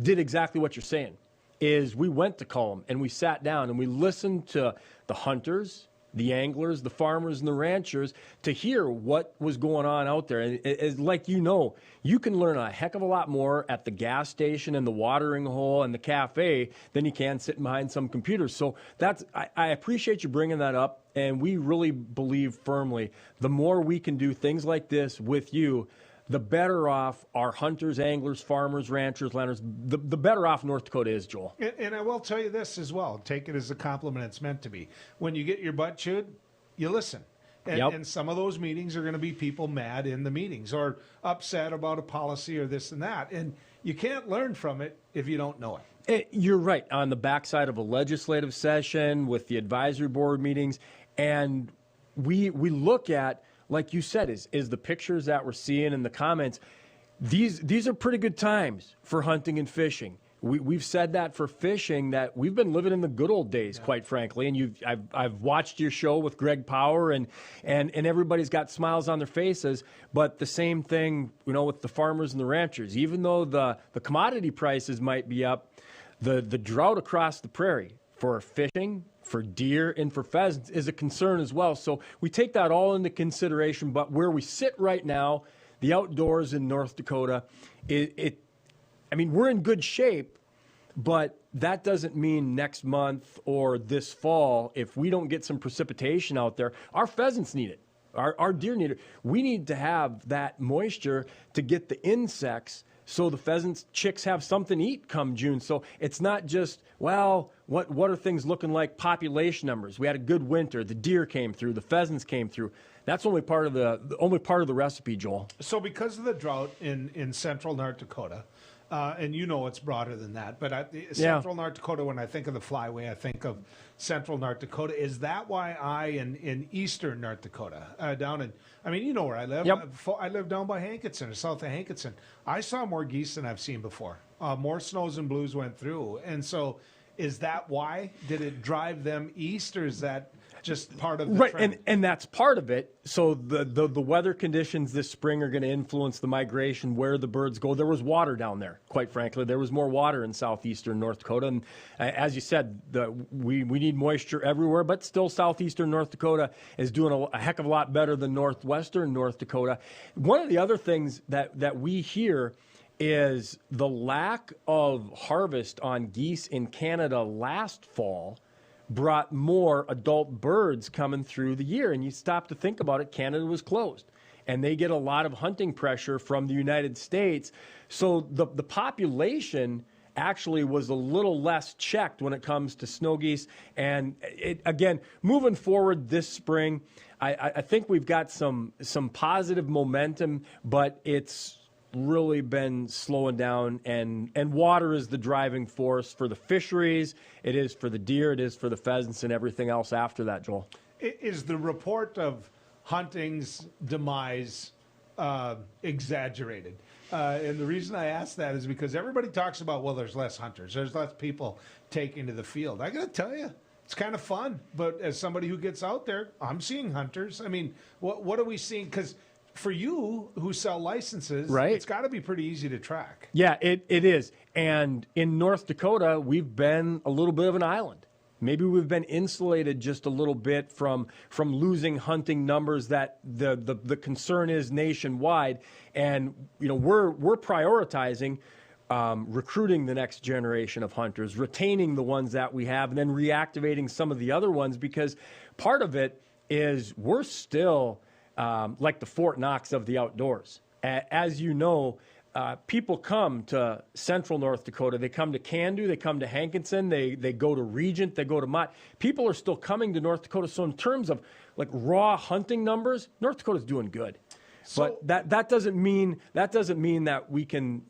did exactly what you're saying. Is we went to Cullum and we sat down and we listened to the hunters, the anglers, the farmers, and the ranchers to hear what was going on out there. And it's like, you know, you can learn a heck of a lot more at the gas station and the watering hole and the cafe than you can sitting behind some computers. So I appreciate you bringing that up, and we really believe firmly the more we can do things like this with you, the better off our hunters, anglers, farmers, ranchers, landers, the better off North Dakota is, Joel. And I will tell you this as well. Take it as a compliment it's meant to be. When you get your butt chewed, you listen. And some of those meetings are going to be people mad in the meetings or upset about a policy or this and that. And you can't learn from it if you don't know it. You're right. On the backside of a legislative session with the advisory board meetings, and we look at, like you said, is the pictures that we're seeing in the comments. These are pretty good times for hunting and fishing. We've said that for fishing, that we've been living in the good old days, quite frankly. And I've watched your show with Greg Power, and everybody's got smiles on their faces. But the same thing, you know, with the farmers and the ranchers. Even though the commodity prices might be up, the drought across the prairie for fishing, for deer, and for pheasants is a concern as well. So we take that all into consideration. But where we sit right now, the outdoors in North Dakota, I mean, we're in good shape. But that doesn't mean next month or this fall, if we don't get some precipitation out there, our pheasants need it. Our deer need it. We need to have that moisture to get the insects so the pheasants, chicks have something to eat come June. So it's not just, well, what are things looking like population numbers? We had a good winter. The deer came through. The pheasants came through. That's only part of the recipe, Joel. So because of the drought in central North Dakota, and you know it's broader than that, but central North Dakota, when I think of the flyway, I think of central North Dakota. Is that why in eastern North Dakota, you know where I live. Yep. I live down by Hankinson, or south of Hankinson. I saw more geese than I've seen before. More snows and blues went through. And so is that why? Did it drive them east, or is that just part of the trend? And that's part of it. So the weather conditions this spring are going to influence the migration, where the birds go. There was water down there, quite frankly. There was more water in southeastern North Dakota. And as you said, we need moisture everywhere, but still southeastern North Dakota is doing a heck of a lot better than northwestern North Dakota. One of the other things that we hear is the lack of harvest on geese in Canada last fall brought more adult birds coming through the year. And you stop to think about it, Canada was closed. And they get a lot of hunting pressure from the United States. So the population actually was a little less checked when it comes to snow geese. And again, moving forward this spring, I think we've got some positive momentum, but it's really been slowing down, and water is the driving force for the fisheries. It is for the deer. It is for the pheasants and everything else after that, Joel. Is the report of hunting's demise exaggerated? And the reason I ask that is because everybody talks about, well, there's less hunters. There's less people taking to the field. I got to tell you, it's kind of fun. But as somebody who gets out there, I'm seeing hunters. I mean, what are we seeing? Because for you who sell licenses, right, it's got to be pretty easy to track. Yeah, it is. And in North Dakota, we've been a little bit of an island. Maybe we've been insulated just a little bit from losing hunting numbers that the concern is nationwide. And we're prioritizing recruiting the next generation of hunters, retaining the ones that we have, and then reactivating some of the other ones, because part of it is we're still like the Fort Knox of the outdoors. As you know, people come to central North Dakota. They come to Candu. They come to Hankinson. They go to Regent. They go to Mott. People are still coming to North Dakota. So in terms of like raw hunting numbers, North Dakota's doing good. So, but that doesn't mean that we can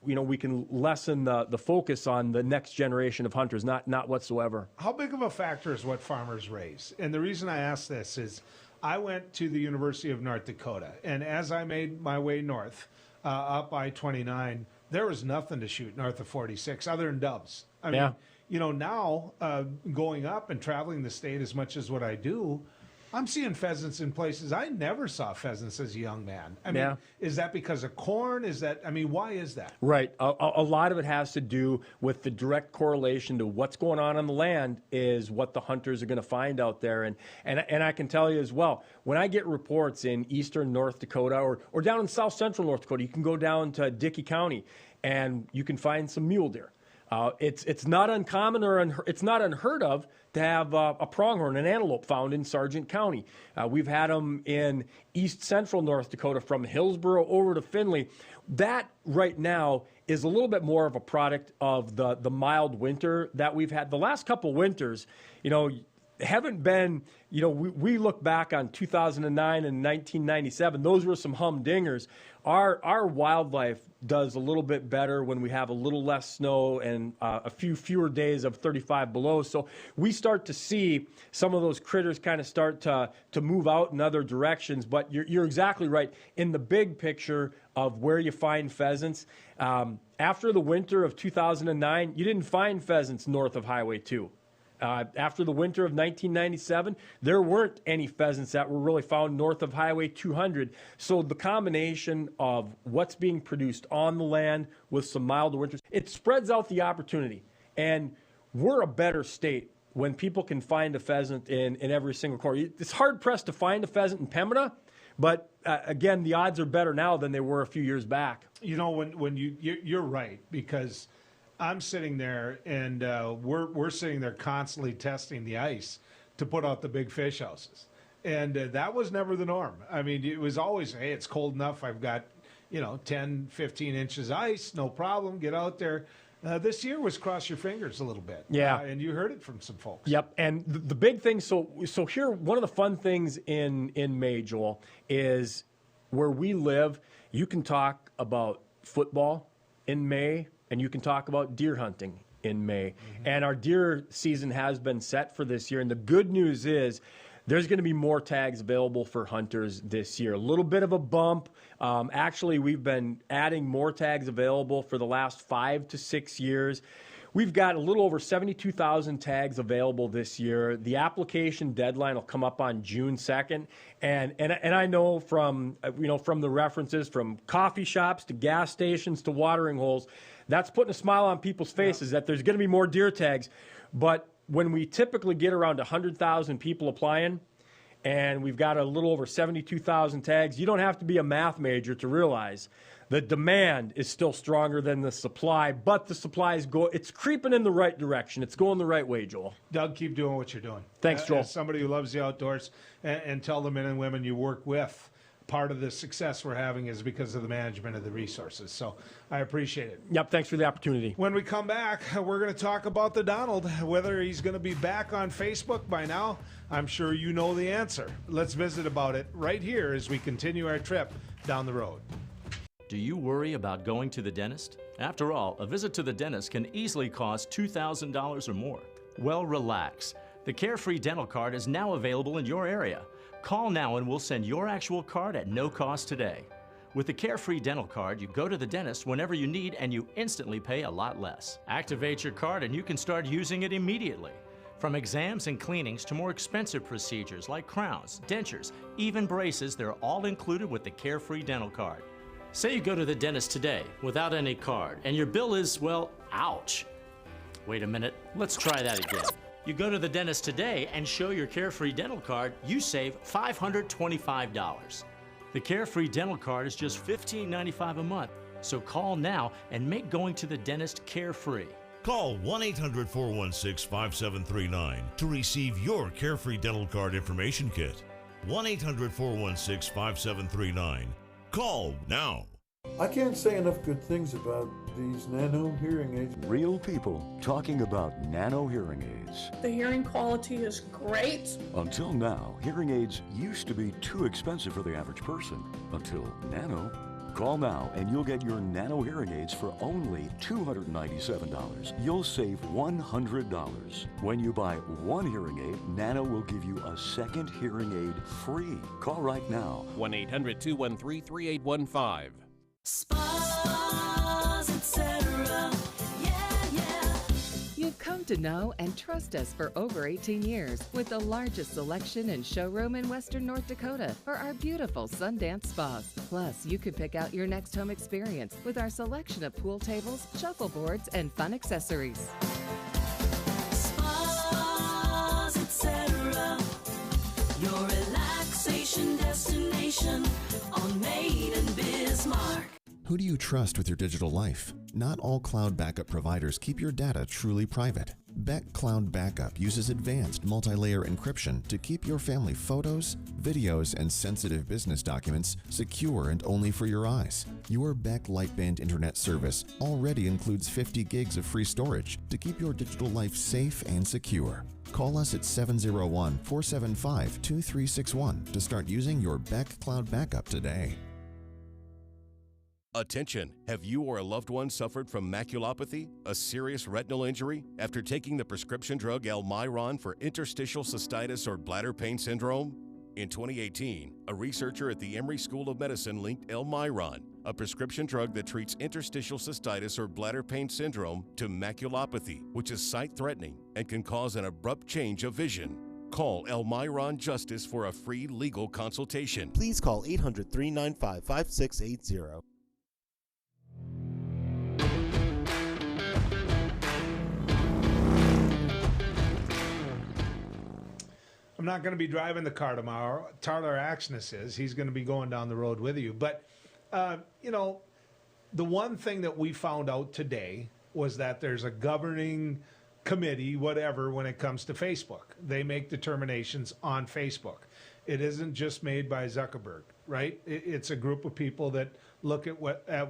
lessen the focus on the next generation of hunters. Not whatsoever. How big of a factor is what farmers raise? And the reason I ask this is, I went to the University of North Dakota, and as I made my way north, up I-29, there was nothing to shoot north of 46 other than doves. I mean, now going up and traveling the state as much as what I do, I'm seeing pheasants in places I never saw pheasants as a young man. I mean, is that because of corn? Why is that? Right. A lot of it has to do with the direct correlation to what's going on the land is what the hunters are going to find out there. And I can tell you as well, when I get reports in eastern North Dakota or down in south central North Dakota, you can go down to Dickey County and you can find some mule deer. It's not uncommon it's not unheard of to have a pronghorn, an antelope found in Sargent County. We've had them in east central North Dakota from Hillsboro over to Findlay. That right now is a little bit more of a product of the mild winter that we've had. The last couple winters, haven't been, we look back on 2009 and 1997. Those were some humdingers. Our wildlife does a little bit better when we have a little less snow and a few fewer days of 35 below. So we start to see some of those critters kind of start to move out in other directions. But you're exactly right. In the big picture of where you find pheasants, after the winter of 2009, you didn't find pheasants north of Highway 2. After the winter of 1997, there weren't any pheasants that were really found north of Highway 200. So the combination of what's being produced on the land with some milder winters, it spreads out the opportunity. And we're a better state when people can find a pheasant in every single quarter. It's hard-pressed to find a pheasant in Pembina, but again, the odds are better now than they were a few years back. When you're right, because I'm sitting there, and we're sitting there constantly testing the ice to put out the big fish houses. And that was never the norm. I mean, it was always, hey, it's cold enough. I've got, 10, 15 inches ice, no problem. Get out there. This year was cross your fingers a little bit. Yeah. And you heard it from some folks. Yep. And the big thing, so here, one of the fun things in May, Joel, is where we live, you can talk about football in May, and you can talk about deer hunting in May. Mm-hmm. And our deer season has been set for this year. And the good news is there's going to be more tags available for hunters this year. A little bit of a bump. Actually, we've been adding more tags available for the last 5 to 6 years. We've got a little over 72,000 tags available this year. The application deadline will come up on June 2nd. And I know from the references from coffee shops to gas stations to watering holes, that's putting a smile on people's faces that there's going to be more deer tags. But when we typically get around 100,000 people applying, and we've got a little over 72,000 tags, you don't have to be a math major to realize the demand is still stronger than the supply, but the supply it's creeping in the right direction. It's going the right way, Joel. Doug, keep doing what you're doing. Thanks, Joel. As somebody who loves the outdoors, and tell the men and women you work with, part of the success we're having is because of the management of the resources. So I appreciate it. Yep, thanks for the opportunity. When we come back, we're going to talk about the Donald, whether he's going to be back on Facebook by now. I'm sure you know the answer. Let's visit about it right here as we continue our trip down the road. Do you worry about going to the dentist? After all, a visit to the dentist can easily cost $2,000 or more. Well, relax. The Carefree dental card is now available in your area. Call now and we'll send your actual card at no cost today. With the Carefree dental card, you go to the dentist whenever you need and you instantly pay a lot less. Activate your card and you can start using it immediately. From exams and cleanings to more expensive procedures like crowns, dentures, even braces, they're all included with the Carefree dental card. Say you go to the dentist today without any card and your bill is, well, ouch. Wait a minute, let's try that again. You go to the dentist today and show your Carefree dental card, you save $525. The Carefree dental card is just $15.95 a month, so call now and make going to the dentist carefree. Call 1-800-416-5739 to receive your Carefree dental card information kit. 1-800-416-5739. Call now. I can't say enough good things about these Nano hearing aids. Real people talking about Nano hearing aids. The hearing quality is great. Until now, hearing aids used to be too expensive for the average person. Until Nano. Call now and you'll get your Nano hearing aids for only $297. You'll save $100. When you buy one hearing aid, Nano will give you a second hearing aid free. Call right now. 1-800-213-3815. Spas, etc. Yeah. You've come to know and trust us for over 18 years with the largest selection and showroom in Western North Dakota for our beautiful Sundance spas. Plus, you can pick out your next home experience with our selection of pool tables, shuffleboards, and fun accessories. Spas, etc. Your relaxation destination on Main and Bismarck. Who do you trust with your digital life? Not all cloud backup providers keep your data truly private. Beck Cloud Backup uses advanced multi-layer encryption to keep your family photos, videos, and sensitive business documents secure and only for your eyes. Your Beck Lightband Internet service already includes 50 gigs of free storage to keep your digital life safe and secure. Call us at 701-475-2361 to start using your Beck Cloud Backup today. Attention! Have you or a loved one suffered from maculopathy, a serious retinal injury, after taking the prescription drug Almiron for interstitial cystitis or bladder pain syndrome? In 2018, a researcher at the Emory School of Medicine linked Almiron, a prescription drug that treats interstitial cystitis or bladder pain syndrome, to maculopathy, which is sight-threatening and can cause an abrupt change of vision. Call Almiron Justice for a free legal consultation. Please call 800-395-5680. I'm not going to be driving the car tomorrow. Tyler Axness is. He's going to be going down the road with you. But, the one thing that we found out today was that there's a governing committee, whatever, when it comes to Facebook. They make determinations on Facebook. It isn't just made by Zuckerberg, right? It's a group of people that look at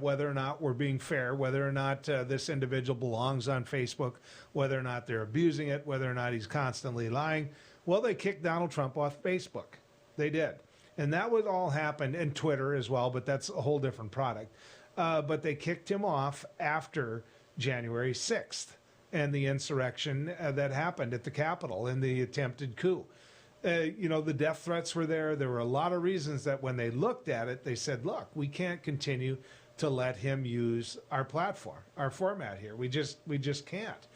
whether or not we're being fair, whether or not this individual belongs on Facebook, whether or not they're abusing it, whether or not he's constantly lying. Well, they kicked Donald Trump off Facebook. They did. And that would all happen, and Twitter as well, but that's a whole different product. But they kicked him off after January 6th and the insurrection that happened at the Capitol and the attempted coup. The death threats were there. There were a lot of reasons that when they looked at it, they said, look, we can't continue to let him use our platform, our format here. We just can't.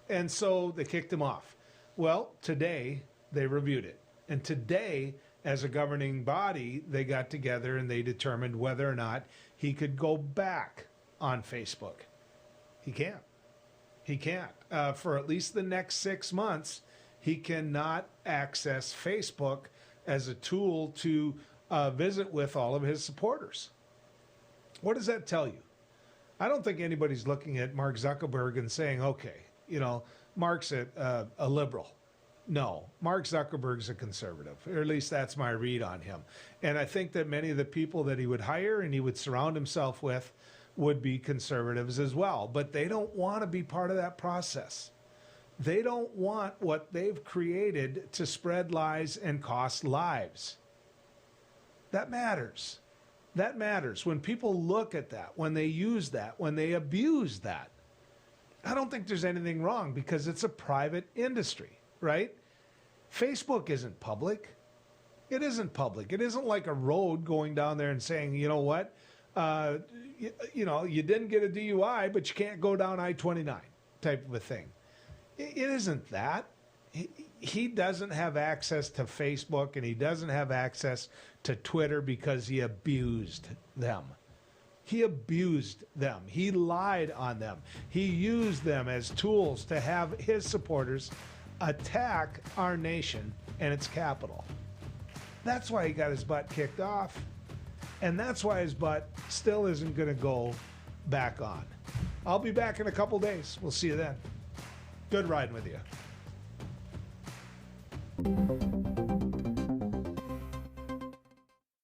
And so they kicked him off. Well, today they reviewed it. And today, as a governing body, they got together and they determined whether or not he could go back on Facebook. He can't. He can't. For at least the next 6 months, he cannot access Facebook as a tool to visit with all of his supporters. What does that tell you? I don't think anybody's looking at Mark Zuckerberg and saying, okay, Mark's a liberal. No, Mark Zuckerberg's a conservative, or at least that's my read on him. And I think that many of the people that he would hire and he would surround himself with would be conservatives as well. But they don't want to be part of that process. They don't want what they've created to spread lies and cost lives. That matters. That matters. When people look at that, when they use that, when they abuse that, I don't think there's anything wrong because it's a private industry, right? Facebook isn't public. It isn't public. It isn't like a road going down there and saying, you know what, you didn't get a DUI, but you can't go down I-29 type of a thing. It isn't that. He doesn't have access to Facebook and he doesn't have access to Twitter because he abused them. He abused them. He lied on them. He used them as tools to have his supporters attack our nation and its capital. That's why he got his butt kicked off. And that's why his butt still isn't going to go back on. I'll be back in a couple days. We'll see you then. Good riding with you.